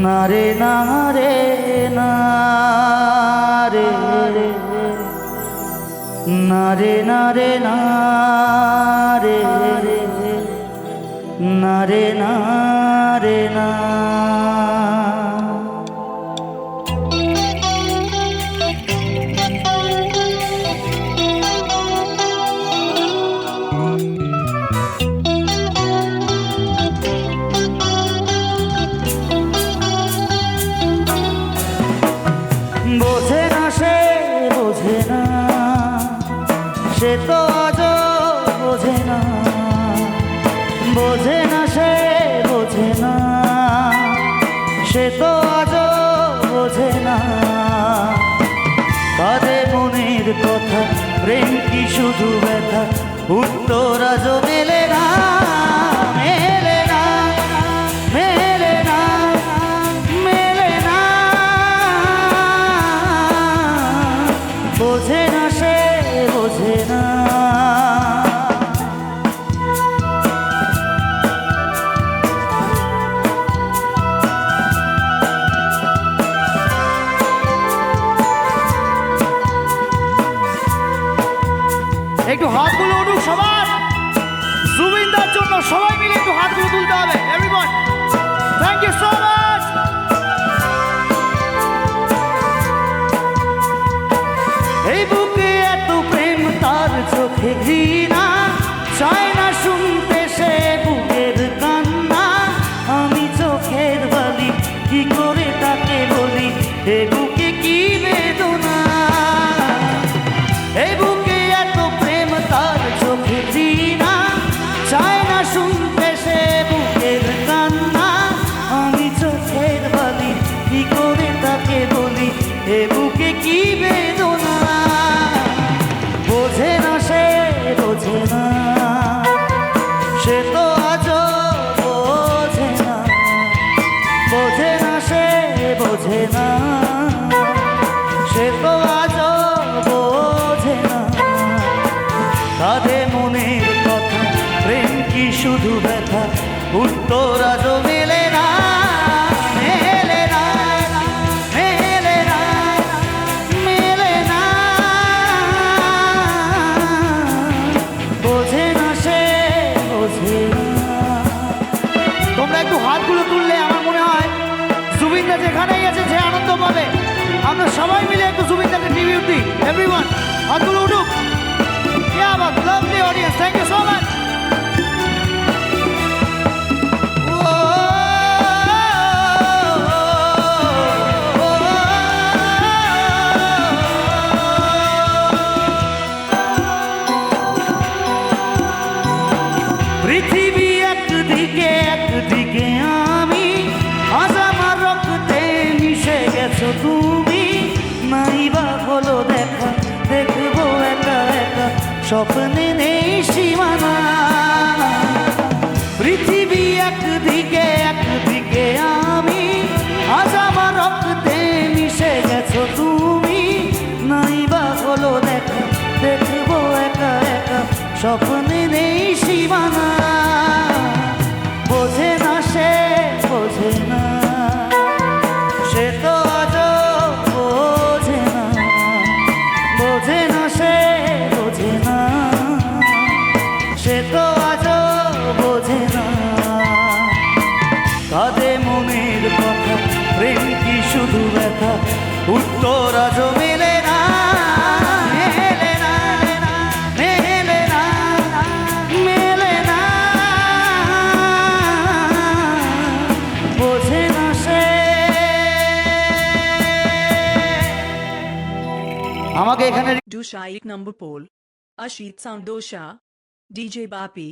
না রে না রে না রে না রে না রে না রে না রে না রে না। বোঝে না সে বোঝে না, সে তো আজও বোঝে না। বোঝে না সে বোঝে না, সে তো আজও বোঝে না। কাঁদে মনের কথা, প্রেম কি শুধু ব্যথা, উত্তর আজও মেলে না, মেলে না, মেলে না, মেলে না। বোঝে না সে বোঝে না। একটু হাতগুলো উঠুক সবার, জুবিনদার জন্য সবাই মিলে একটু হাতগুলো তুলতে হবে। Everyone, thank you so much. এই বুকে এত প্রেম, তার চোখে ঘৃণা, চায় না শুনতে সে বুকের কান্না। আমি চোখের বালি, কি করে তাকে বলি এ বুকে কি বেদনা। এই বুকে এত প্রেম, তার চোখে ঘৃণা, চায় না শুনতে সে বুকের কান্না। আমি চোখের বালি, কি করে তাকে বলি এ বুকে কি বেদনা। বোঝে না সে বোঝে না, সে তো আজও বোঝে না। বোঝে না সে বোঝে না, সে তো আজও বোঝে না। কাঁদে মনের কথা, প্রেম কি শুধু ব্যথা, উত্তর আজও মেলে না, মেলে না, মেলে না, মেলে না। বোঝে না সে বোঝে না। তোমরা একটু হাতগুলো তুললে আমার মনে হয় জুবিনদা যেখানেই আছে যে আনন্দ পাবে। আমরা সবাই মিলে একটু জুবিনদাকে ট্রিবিউট দিই। এভরিওয়ান, হাতগুলো উঠুক। क्या बात, lovely audience, thank you so much. পৃথিবী একদিকে একদিকে আমি, আজ আমার রক্তে মিশে গেছো তুমি। নাই বা হলো দেখা, দেখবো একা একা, স্বপ্নে নেই সীমানা। পৃথিবী একদিকে একদিকে আমি, আজ আমার রক্তে মিশে গেছো তুমি। নাই বা হলো দেখা, দেখবো একা একা, স্বপ্নে নেই সীমানা। বোঝে না সে বোঝে না, সে তো আজও বোঝে না। বোঝে না সে বোঝে না, সে তো আজও বোঝে না। কাঁদে মনের কথা, প্রেম কি শুধু ব্যথা, উত্তর আজও মেলে না, মেলে না, মেলে না, মেলে না। বোঝে না সে। আমাকে এখানে Dusha 1 number poll, Ashit Sound Dosha, DJ Bapi.